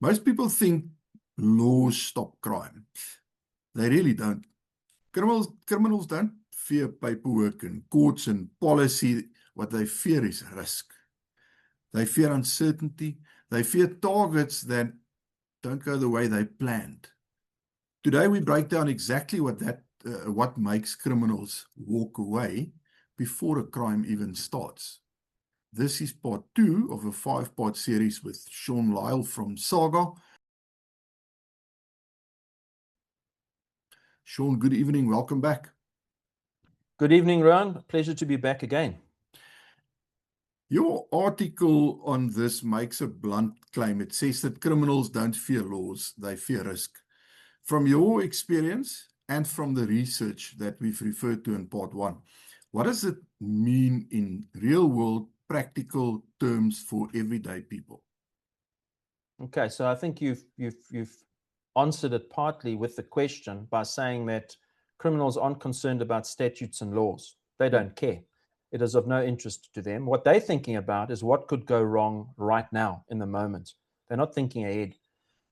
Most people think laws stop crime. They really don't. Criminals don't fear paperwork and courts and policy. What they fear is risk. They fear uncertainty. They fear targets that don't go the way they planned. Today we break down exactly what makes criminals walk away before a crime even starts. This is part 2 of a 5-part series with Sean Lyle from Saga. Sean, good evening. Welcome back. Good evening, Rowan. Pleasure to be back again. Your article on this makes a blunt claim. It says that criminals don't fear laws, they fear risk. From your experience and from the research that we've referred to in part 1, what does it mean in real-world practical terms for everyday people? Okay, so I think you've answered it partly with the question by saying that criminals aren't concerned about statutes and laws. They don't care. It is of no interest to them. What they're thinking about is what could go wrong right now in the moment. They're not thinking ahead.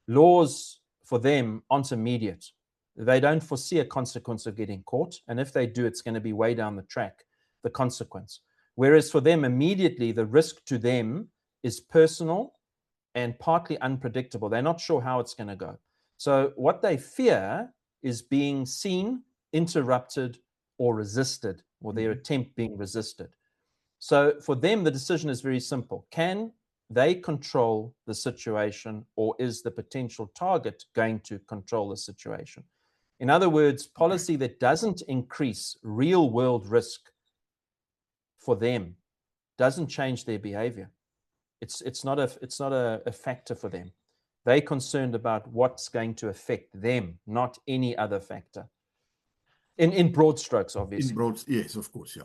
Laws for them aren't immediate. They don't foresee a consequence of getting caught. And if they do, it's going to be way down the track, the consequence. Whereas for them, immediately, the risk to them is personal and partly unpredictable. They're not sure how it's going to go. So what they fear is being seen, interrupted, or resisted, or their attempt being resisted. So for them, the decision is very simple. Can they control the situation, or is the potential target going to control the situation? In other words, policy that doesn't increase real-world risk for them doesn't change their behavior. It's not a factor for them. They're concerned about what's going to affect them, not any other factor. In broad strokes, obviously. In broad, yes, of course, yeah.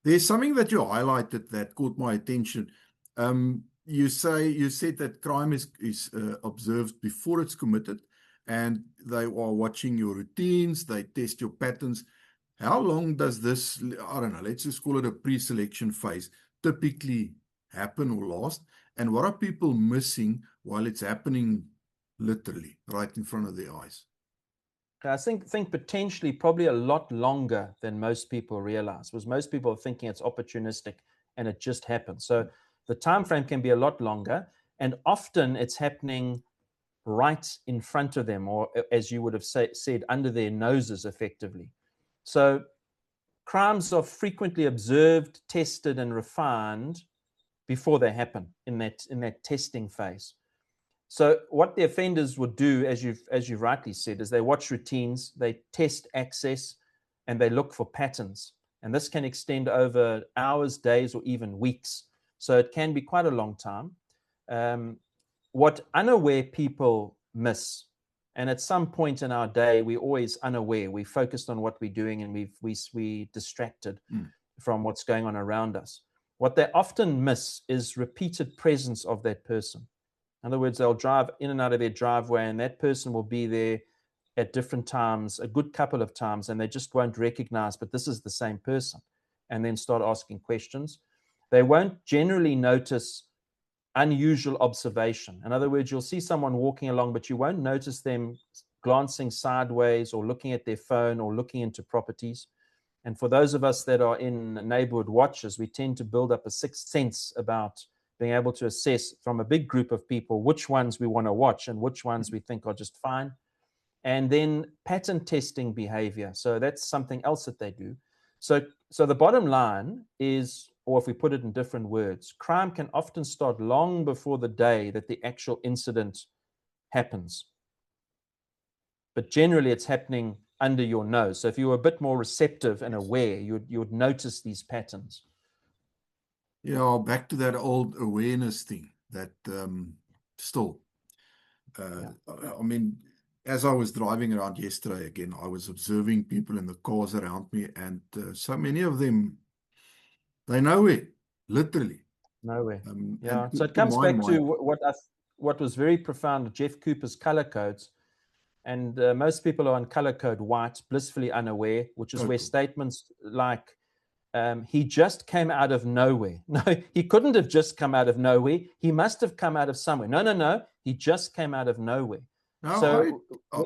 There's something that you highlighted that caught my attention. You said that crime is observed before it's committed, and they are watching your routines, they test your patterns. How long does this, I don't know, let's just call it a pre-selection phase, typically happen or last? And what are people missing while it's happening literally right in front of their eyes? I think potentially probably a lot longer than most people realize, because most people are thinking it's opportunistic and it just happens. So the time frame can be a lot longer, and often it's happening right in front of them, or as you would have said, under their noses effectively. So crimes are frequently observed, tested, and refined before they happen in that testing phase. So what the offenders would do, as you've rightly said, is they watch routines, they test access, and they look for patterns. And this can extend over hours, days, or even weeks. So it can be quite a long time. What unaware people miss, and at some point in our day, we're always unaware. We're focused on what we're doing, and we're distracted from what's going on around us. What they often miss is repeated presence of that person. In other words, they'll drive in and out of their driveway, and that person will be there at different times, a good couple of times, and they just won't recognize, but this is the same person, and then start asking questions. They won't generally notice unusual observation. In other words, you'll see someone walking along, but you won't notice them glancing sideways or looking at their phone or looking into properties. And for those of us that are in neighborhood watches, we tend to build up a sixth sense about being able to assess from a big group of people which ones we want to watch and which ones we think are just fine. And then pattern testing behavior. So that's something else that they do. So the bottom line is, or if we put it in different words, crime can often start long before the day that the actual incident happens. But generally it's happening under your nose. So if you were a bit more receptive and aware, you would notice these patterns. Yeah, back to that old awareness thing that I mean, as I was driving around yesterday again, I was observing people in the cars around me, and so many of them, they're nowhere, literally. Nowhere. Yeah. So it comes back to what was very profound, Jeff Cooper's color codes. And most people are on color code white, blissfully unaware, which is where statements like, he just came out of nowhere. No, he couldn't have just come out of nowhere. He must have come out of somewhere. No, no, no. He just came out of nowhere. Now, So,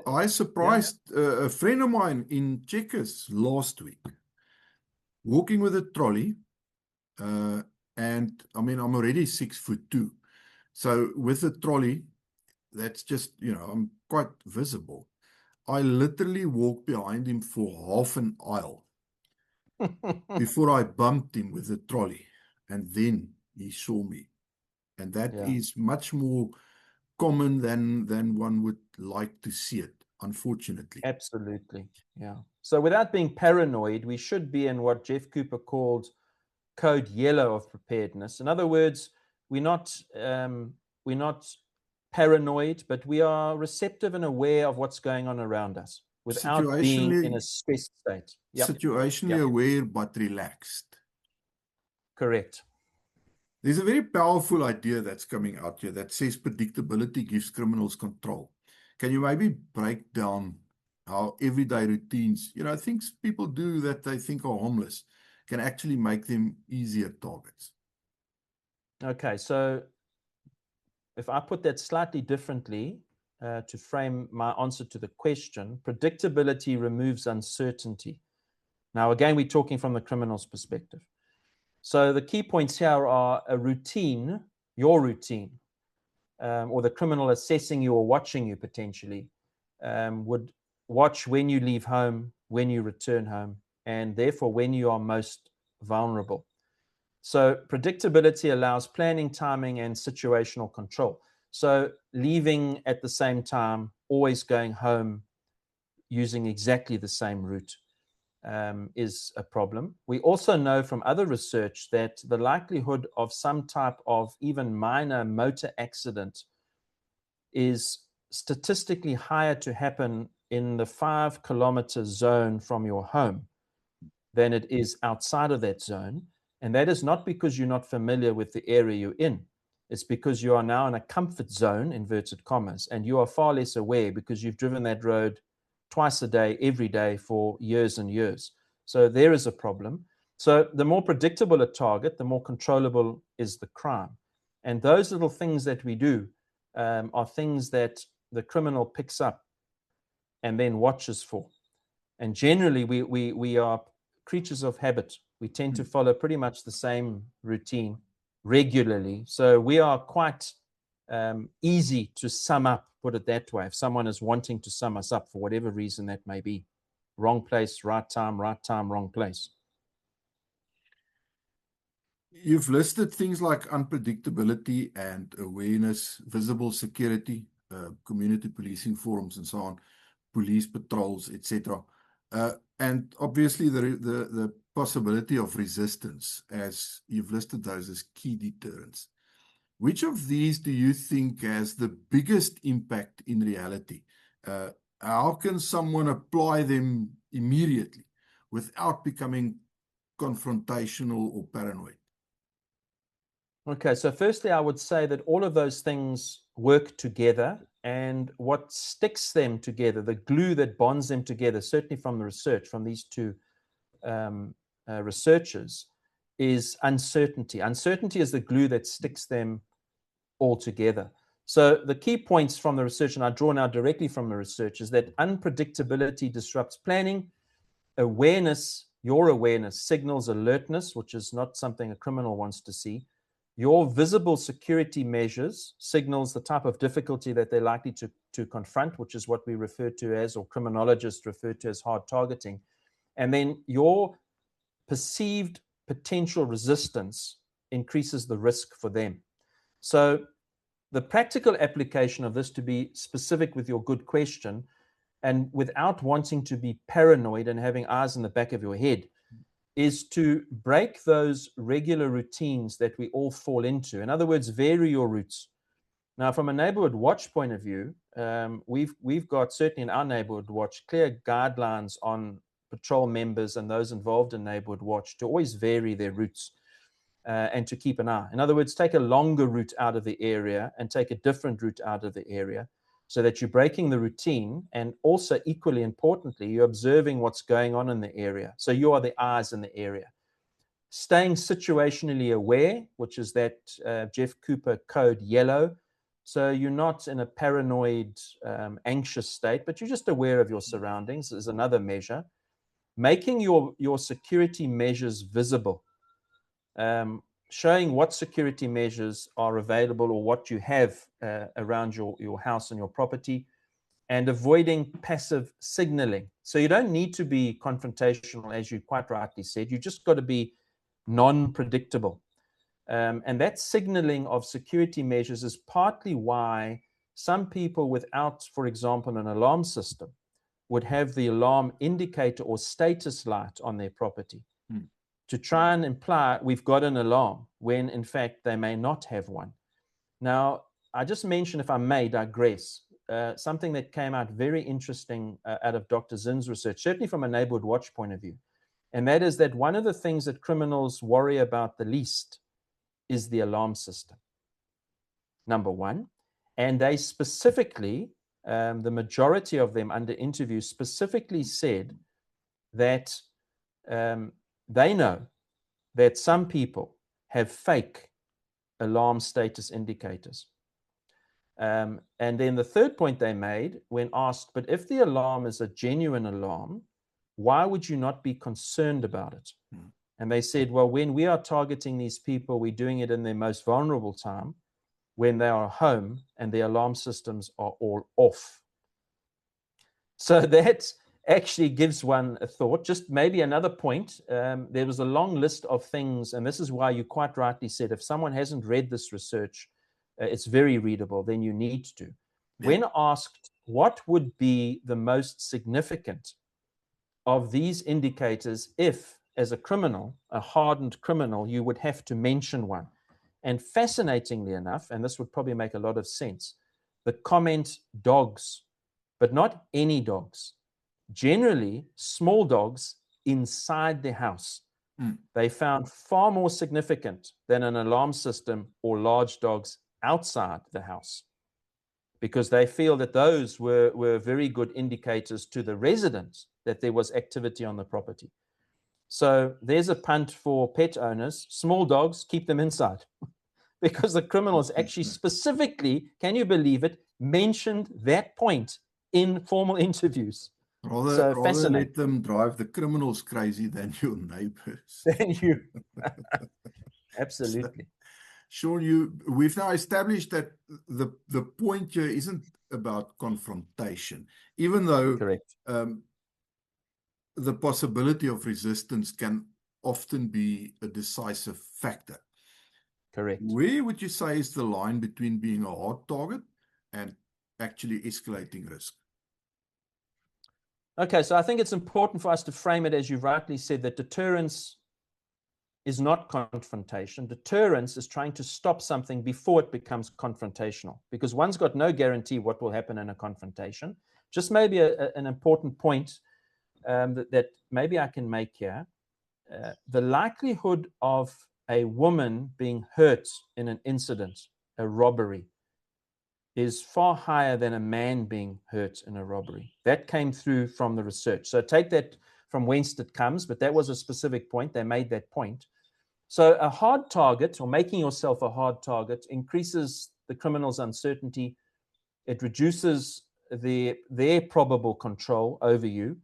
I surprised a friend of mine in Checkers last week, walking with a trolley, and I mean, I'm already 6'2". So with a trolley, that's just, I'm quite visible. I literally walked behind him for half an aisle before I bumped him with the trolley, and then he saw me. And that is much more common than one would like to see it, unfortunately. Absolutely. Yeah. So without being paranoid, we should be in what Jeff Cooper called code yellow of preparedness. In other words, we're not paranoid, but we are receptive and aware of what's going on around us without being in a stressed state. Situationally aware, but relaxed. Correct. There's a very powerful idea that's coming out here that says predictability gives criminals control. Can you maybe break down how everyday routines, things people do that they think are harmless, can actually make them easier targets? Okay, so if I put that slightly differently to frame my answer to the question, predictability removes uncertainty. Now, again, we're talking from the criminal's perspective. So the key points here are a routine, your routine, or the criminal assessing you or watching you potentially, would watch when you leave home, when you return home, and therefore when you are most vulnerable. So predictability allows planning, timing, and situational control. So leaving at the same time, always going home using exactly the same route is a problem. We also know from other research that the likelihood of some type of even minor motor accident is statistically higher to happen in the 5-kilometer zone from your home than it is outside of that zone. And that is not because you're not familiar with the area you're in. It's because you are now in a comfort zone, inverted commas, and you are far less aware because you've driven that road twice a day, every day for years and years. So there is a problem. So the more predictable a target, the more controllable is the crime. And those little things that we do are things that the criminal picks up and then watches for. And generally, we are creatures of habit. We tend to follow pretty much the same routine regularly. So we are quite easy to sum up, put it that way, if someone is wanting to sum us up for whatever reason that may be. Wrong place, right time, wrong place. You've listed things like unpredictability and awareness, visible security, community policing forums and so on, police patrols, etc. And obviously the possibility of resistance, as you've listed those as key deterrents. Which of these do you think has the biggest impact in reality? How can someone apply them immediately without becoming confrontational or paranoid? Okay, so firstly, I would say that all of those things work together, and what sticks them together, the glue that bonds them together, certainly from the research, from these two researchers, is uncertainty. Uncertainty is the glue that sticks them all together. So the key points from the research, and I draw now directly from the research, is that unpredictability disrupts planning. Awareness, your awareness, signals alertness, which is not something a criminal wants to see. Your visible security measures signals the type of difficulty that they're likely to confront, which is what we refer to as, or criminologists refer to as, hard targeting. And then your perceived potential resistance increases the risk for them. So the practical application of this, to be specific with your good question, and without wanting to be paranoid and having eyes in the back of your head, is to break those regular routines that we all fall into. In other words, vary your routes. Now, from a neighborhood watch point of view, we've got, certainly in our neighborhood watch, clear guidelines on patrol members and those involved in neighborhood watch to always vary their routes and to keep an eye. In other words, take a longer route out of the area and take a different route out of the area, so that you're breaking the routine, and also, equally importantly, you're observing what's going on in the area. So you are the eyes in the area. staying situationally aware, which is that Jeff Cooper code yellow. So you're not in a paranoid, anxious state, but you're just aware of your surroundings is another measure. Making your security measures visible, showing what security measures are available or what you have around your house and your property, and avoiding passive signaling. So you don't need to be confrontational, as you quite rightly said. You just got to be non-predictable. And that signaling of security measures is partly why some people without, for example, an alarm system would have the alarm indicator or status light on their property to try and imply we've got an alarm when in fact they may not have one. Now, I just mentioned, if I may digress, something that came out very interesting out of Dr. Zinn's research, certainly from a Neighborhood Watch point of view. And that is that one of the things that criminals worry about the least is the alarm system, number one. And they specifically, the majority of them under interview specifically said that they know that some people have fake alarm status indicators. And then the third point they made when asked, but if the alarm is a genuine alarm, why would you not be concerned about it? And they said, well, when we are targeting these people, we're doing it in their most vulnerable time, when they are home and the alarm systems are all off. So that actually gives one a thought. Just maybe another point. There was a long list of things, and this is why you quite rightly said, if someone hasn't read this research, it's very readable, then you need to. Yeah. When asked what would be the most significant of these indicators, if as a criminal, a hardened criminal, you would have to mention one. And fascinatingly enough, and this would probably make a lot of sense, the comment dogs, but not any dogs. Generally, small dogs inside the house, they found far more significant than an alarm system or large dogs outside the house, because they feel that those were very good indicators to the residents that there was activity on the property. So there's a punt for pet owners. Small dogs, keep them inside. Because the criminals actually specifically, can you believe it, mentioned that point in formal interviews. Rather let them drive the criminals crazy than your neighbors. Than you. Absolutely. Sean, we've now established that the point here isn't about confrontation, even though correct. The possibility of resistance can often be a decisive factor. Correct. Where would you say is the line between being a hard target and actually escalating risk? Okay, so I think it's important for us to frame it, as you rightly said, that deterrence is not confrontation. Deterrence is trying to stop something before it becomes confrontational, because one's got no guarantee what will happen in a confrontation. Just maybe an important point that maybe I can make here. The likelihood of a woman being hurt in an incident, a robbery, is far higher than a man being hurt in a robbery. That came through from the research. So take that from whence it comes, but that was a specific point. They made that point. So a hard target, or making yourself a hard target, increases the criminal's uncertainty. It reduces their probable control over you,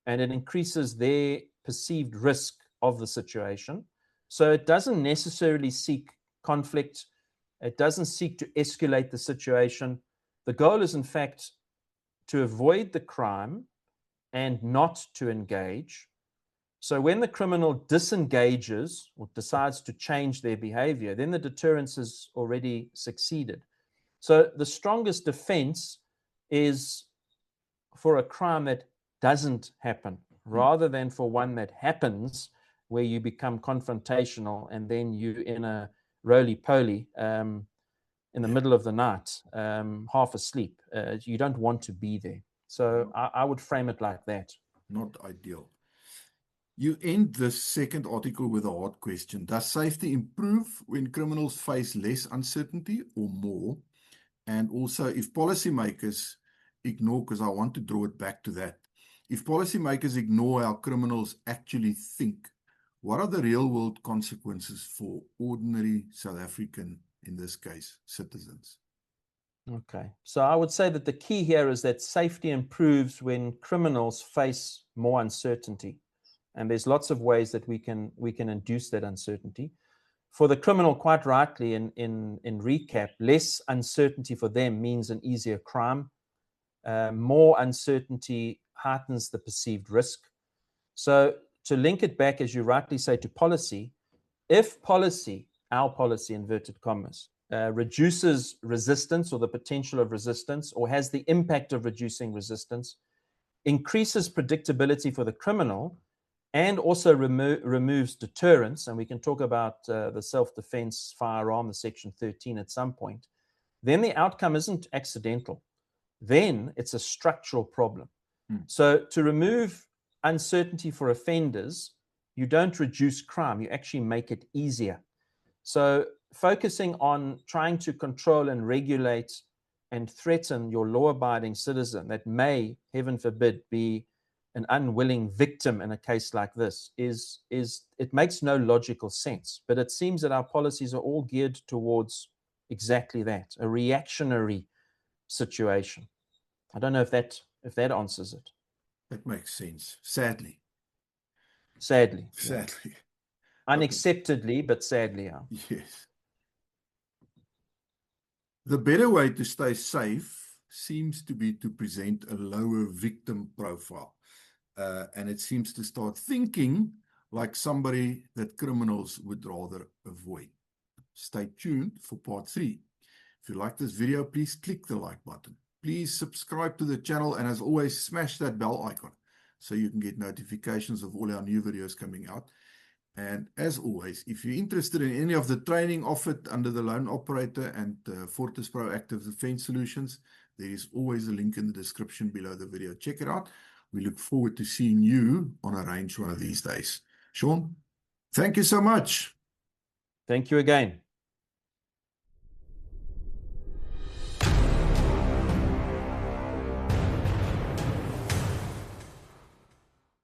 and it increases their perceived risk of the situation. So it doesn't necessarily seek conflict. It doesn't seek to escalate the situation. The goal is, in fact, to avoid the crime and not to engage. So when the criminal disengages or decides to change their behavior, then the deterrence has already succeeded. So the strongest defense is for a crime that doesn't happen, rather than for one that happens, where you become confrontational and then you're in a roly-poly in the middle of the night, half asleep. You don't want to be there. So I would frame it like that. Not ideal. You end this second article with a hard question. Does safety improve when criminals face less uncertainty or more? And also, if policymakers ignore, because I want to draw it back to that, if policymakers ignore how criminals actually think, what are the real-world consequences for ordinary South African, in this case, citizens? Okay, so I would say that the key here is that safety improves when criminals face more uncertainty, and there's lots of ways that we can induce that uncertainty. For the criminal, quite rightly, in recap, less uncertainty for them means an easier crime. More uncertainty heightens the perceived risk. So to link it back, as you rightly say, to policy, if policy, our policy, inverted commas, reduces resistance or the potential of resistance, or has the impact of reducing resistance, increases predictability for the criminal, and also removes deterrence, and we can talk about the self-defense firearm, the Section 13 at some point, then the outcome isn't accidental. Then it's a structural problem. So to remove uncertainty for offenders, you don't reduce crime, you actually make it easier. So focusing on trying to control and regulate and threaten your law-abiding citizen that may, heaven forbid, be an unwilling victim in a case like this it makes no logical sense. But it seems that our policies are all geared towards exactly that, a reactionary situation. I don't know if that answers it. That makes sense. Sadly. Sadly. Sadly. Unacceptably, but sadly, yeah. Yes. The better way to stay safe seems to be to present a lower victim profile. And it seems to start thinking like somebody that criminals would rather avoid. Stay tuned for part 3. If you like this video, please click the like button. Please subscribe to the channel, and as always, smash that bell icon so you can get notifications of all our new videos coming out. And as always, if you're interested in any of the training offered under the Lone Operator and Fortis Proactive Defense Solutions, there is always a link in the description below the video. Check it out. We look forward to seeing you on a range one of these days. Sean, thank you so much. Thank you again.